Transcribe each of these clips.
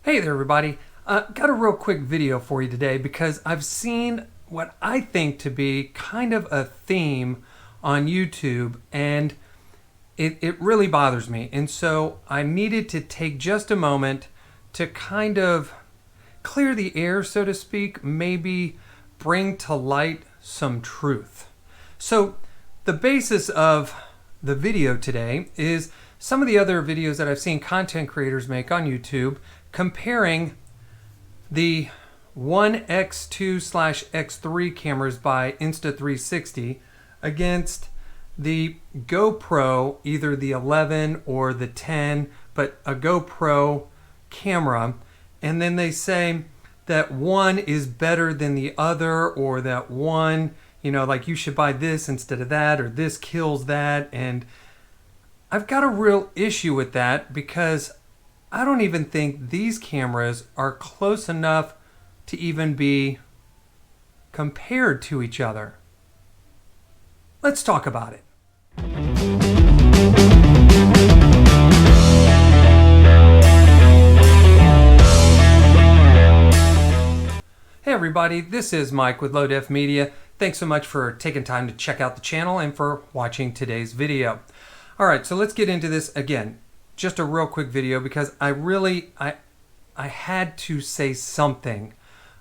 Hey there everybody, got a real quick video for you today because I've seen what I think to be kind of a theme on YouTube, and it really bothers me, and so I needed to take just a moment to kind of clear the air, so to speak, maybe bring to light some truth. So the basis of the video today is some of the other videos that I've seen content creators make on YouTube comparing the X2/X3 cameras by Insta360 against the GoPro, either the 11 or the 10, but a GoPro camera, and then they say that one is better than the other, or that one, like you should buy this instead of that, or this kills that. And I've got a real issue with that because I don't even think these cameras are close enough to even be compared to each other. Let's talk about it. Hey everybody, this is Mike with Low Def Media. Thanks so much for taking time to check out the channel and for watching today's video. Alright, so let's get into this again. Just a real quick video because I had to say something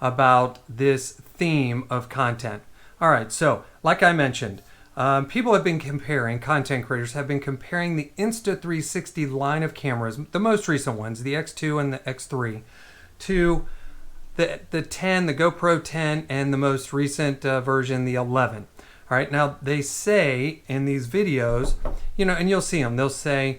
about this theme of content. Alright, so like I mentioned, people have been comparing, content creators have been comparing the Insta360 line of cameras, the most recent ones, the X2 and the X3, to the 10, the GoPro 10, and the most recent version, the 11. All right, now they say in these videos, and you'll see them, they'll say,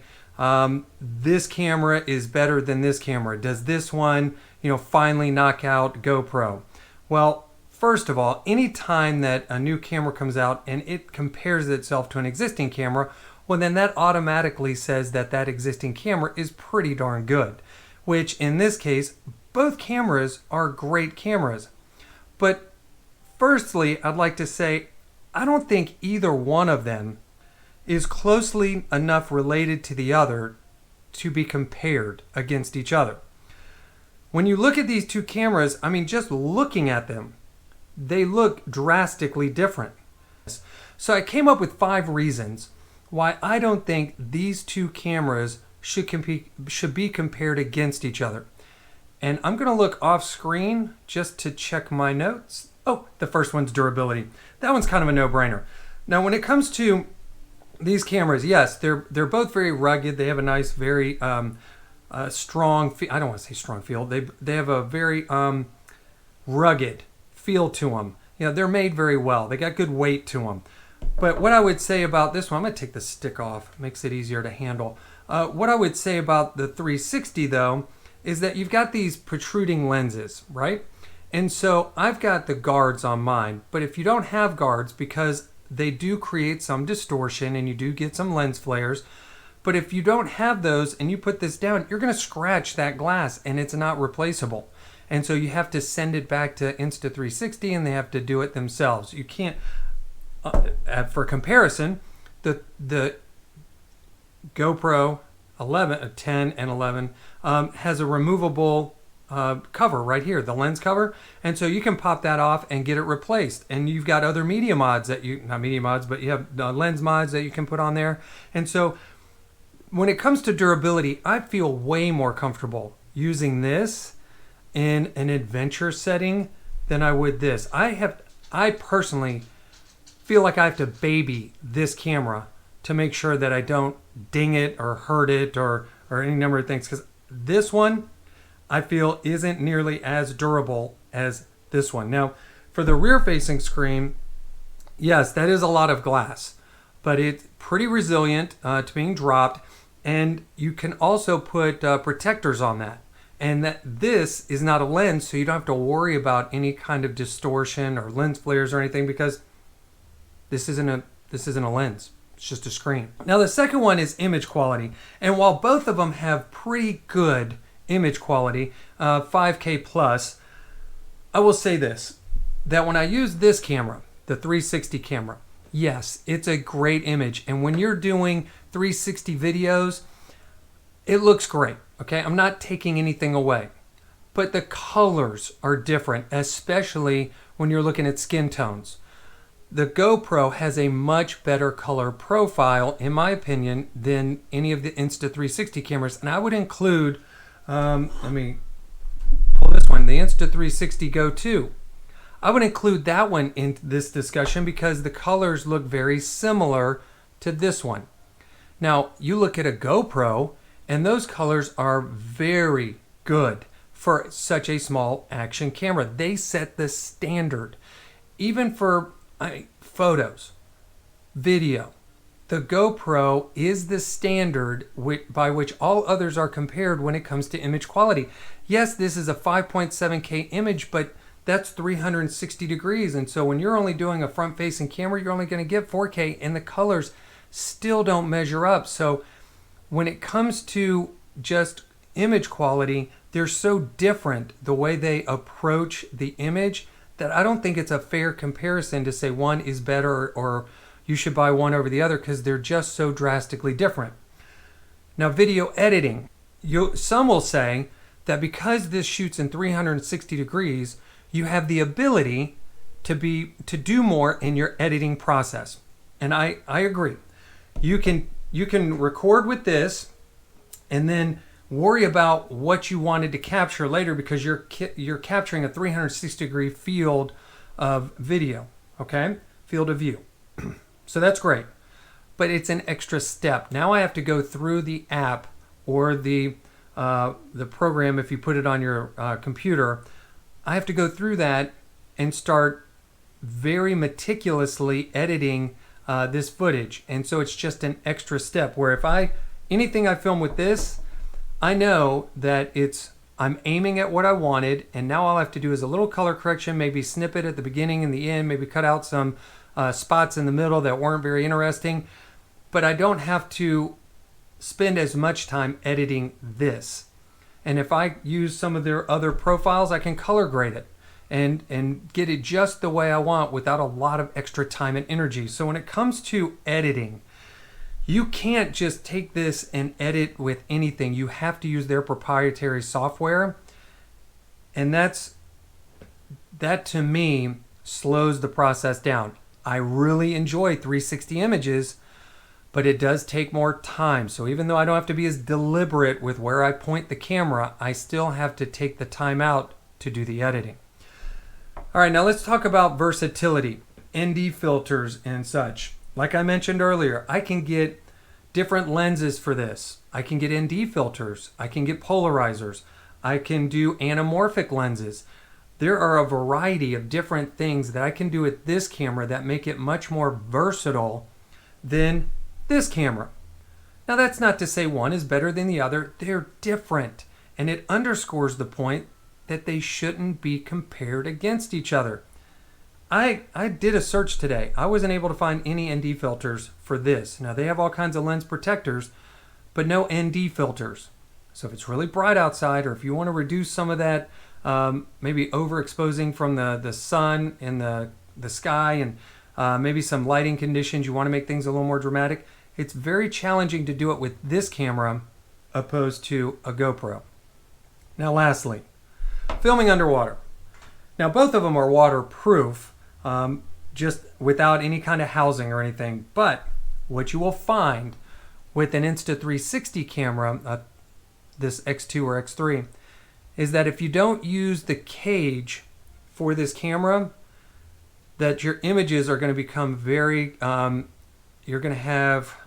this camera is better than this camera. Does this one, finally knock out GoPro? Well, first of all, anytime that a new camera comes out and it compares itself to an existing camera, well, then that automatically says that that existing camera is pretty darn good, which in this case, both cameras are great cameras. But firstly, I'd like to say, I don't think either one of them is closely enough related to the other to be compared against each other. When you look at these two cameras, just looking at them, they look drastically different. So I came up with 5 reasons why I don't think these two cameras should be compared against each other. And I'm going to look off screen just to check my notes. Oh, the first one's durability. That one's kind of a no-brainer. Now, when it comes to these cameras, yes, they're both very rugged. They have a nice, very strong. I don't want to say strong feel. They have a very rugged feel to them. They're made very well. They got good weight to them. But what I would say about this one, I'm going to take the stick off. Makes it easier to handle. What I would say about the 360 though is that you've got these protruding lenses, right? And so I've got the guards on mine, but if you don't have guards, because they do create some distortion and you do get some lens flares, but if you don't have those and you put this down, you're going to scratch that glass and it's not replaceable. And so you have to send it back to Insta360 and they have to do it themselves. You can't, for comparison, the GoPro 10 and 11 has a removable cover right here, the lens cover, and so you can pop that off and get it replaced. And you've got other media mods that not media mods, but you have lens mods that you can put on there. And so when it comes to durability, I feel way more comfortable using this in an adventure setting than I would this. I personally feel like I have to baby this camera to make sure that I don't ding it or hurt it or any number of things, because this one I feel isn't nearly as durable as this one. Now, for the rear-facing screen, yes, that is a lot of glass, but it's pretty resilient to being dropped, and you can also put protectors on that. And that this is not a lens, so you don't have to worry about any kind of distortion or lens flares or anything, because this isn't a lens. It's just a screen. Now the second one is image quality. And while both of them have pretty good image quality, 5K plus, I will say this, that when I use this camera, the 360 camera, yes, it's a great image. And when you're doing 360 videos, it looks great, okay? I'm not taking anything away. but the colors are different, especially when you're looking at skin tones. The GoPro has a much better color profile, in my opinion, than any of the Insta360 cameras. And I would include, let me pull this one, the Insta360 Go 2. I would include that one in this discussion because the colors look very similar to this one. Now, you look at a GoPro, and those colors are very good for such a small action camera. They set the standard. Even for photos, video, the GoPro is the standard by which all others are compared when it comes to image quality. Yes, this is a 5.7K image, but that's 360 degrees. And so when you're only doing a front-facing camera, you're only going to get 4K, and the colors still don't measure up. So when it comes to just image quality, they're so different the way they approach the image that I don't think it's a fair comparison to say one is better or you should buy one over the other, because they're just so drastically different. Now, video editing. Some will say that because this shoots in 360 degrees, you have the ability to do more in your editing process. And I agree. You can record with this and then worry about what you wanted to capture later, because you're capturing a 360 degree field of video, okay? Field of view. So that's great. But it's an extra step. Now I have to go through the app or the program. If you put it on your computer, I have to go through that and start very meticulously editing this footage. And so it's just an extra step where anything I film with this, I know that I'm aiming at what I wanted, and now all I have to do is a little color correction, maybe snip it at the beginning and the end, maybe cut out some spots in the middle that weren't very interesting, but I don't have to spend as much time editing this. And if I use some of their other profiles, I can color grade it and get it just the way I want without a lot of extra time and energy. So when it comes to editing, you can't just take this and edit with anything. You have to use their proprietary software. And that to me slows the process down. I really enjoy 360 images, but it does take more time. So even though I don't have to be as deliberate with where I point the camera, I still have to take the time out to do the editing. All right, now let's talk about versatility, ND filters and such. Like I mentioned earlier, I can get different lenses for this. I can get ND filters. I can get polarizers. I can do anamorphic lenses. There are a variety of different things that I can do with this camera that make it much more versatile than this camera. Now, that's not to say one is better than the other. They're different. And it underscores the point that they shouldn't be compared against each other. I did a search today. I wasn't able to find any ND filters for this. Now, they have all kinds of lens protectors, but no ND filters. So if it's really bright outside, or if you want to reduce some of that maybe overexposing from the sun and the sky, and maybe some lighting conditions, you want to make things a little more dramatic, it's very challenging to do it with this camera opposed to a GoPro. Now lastly, filming underwater. Now both of them are waterproof, just without any kind of housing or anything, but what you will find with an Insta360 camera, this X2 or X3, is that if you don't use the cage for this camera, that your images are going to become very, you're going to have,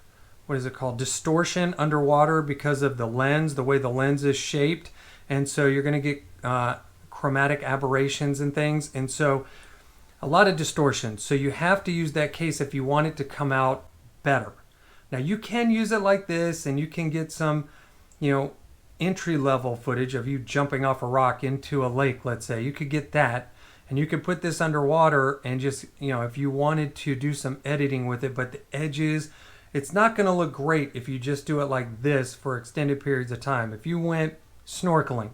what is it called, distortion underwater because of the lens, the way the lens is shaped. And so you're going to get chromatic aberrations and things. And so a lot of distortion. So you have to use that case if you want it to come out better. Now you can use it like this, and you can get some, entry-level footage of you jumping off a rock into a lake, let's say. You could get that, and you could put this underwater and just, if you wanted to do some editing with it, but the edges, it's not going to look great if you just do it like this for extended periods of time. If you went snorkeling,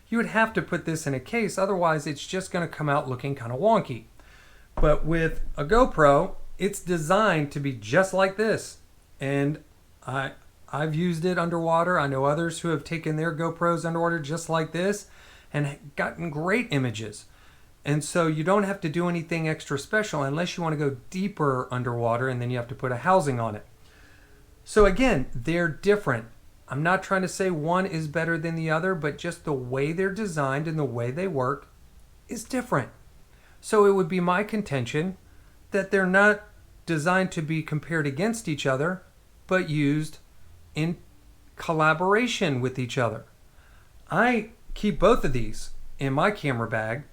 you would have to put this in a case, otherwise it's just going to come out looking kind of wonky. But with a GoPro, it's designed to be just like this, and I've used it underwater. I know others who have taken their GoPros underwater just like this, and gotten great images. And so you don't have to do anything extra special unless you want to go deeper underwater, and then you have to put a housing on it. So again, they're different. I'm not trying to say one is better than the other, but just the way they're designed and the way they work is different. So it would be my contention that they're not designed to be compared against each other, but used in collaboration with each other. I keep both of these in my camera bag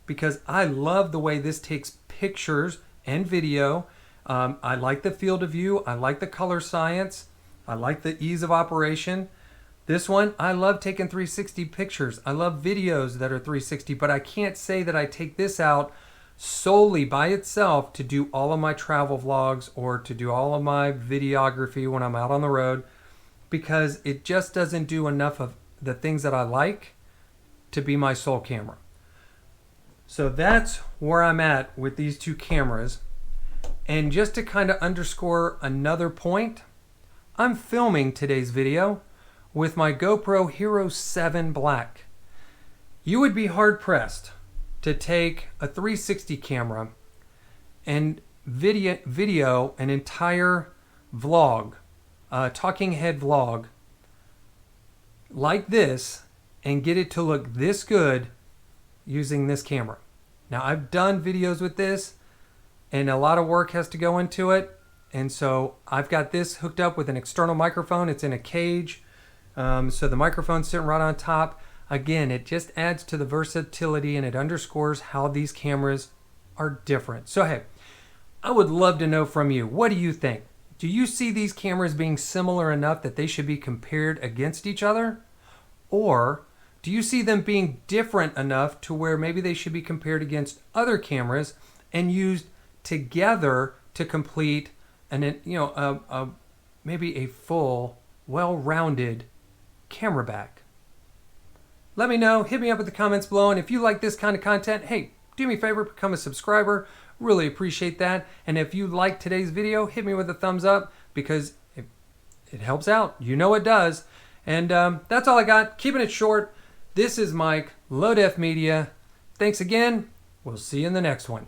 because I love the way this takes pictures and video. I like the field of view. I like the color science. I like the ease of operation. This one, I love taking 360 pictures. I love videos that are 360, but I can't say that I take this out solely by itself to do all of my travel vlogs or to do all of my videography when I'm out on the road, because it just doesn't do enough of the things that I like to be my sole camera. So that's where I'm at with these two cameras. And just to kind of underscore another point, I'm filming today's video with my GoPro Hero 7 Black. You would be hard pressed to take a 360 camera and video an entire vlog, talking head vlog like this and get it to look this good using this camera. Now, I've done videos with this and a lot of work has to go into it, and so I've got this hooked up with an external microphone. It's in a cage, so the microphone's sitting right on top. Again, it just adds to the versatility and it underscores how these cameras are different. So hey, I would love to know from you, what do you think? Do you see these cameras being similar enough that they should be compared against each other? Or do you see them being different enough to where maybe they should be compared against other cameras and used together to complete maybe a full, well-rounded camera bag? Let me know. Hit me up in the comments below. And if you like this kind of content, hey, do me a favor, become a subscriber. Really appreciate that. And if you like today's video, hit me with a thumbs up because it helps out. You know it does. And that's all I got. Keeping it short. This is Mike, Low Def Media. Thanks again. We'll see you in the next one.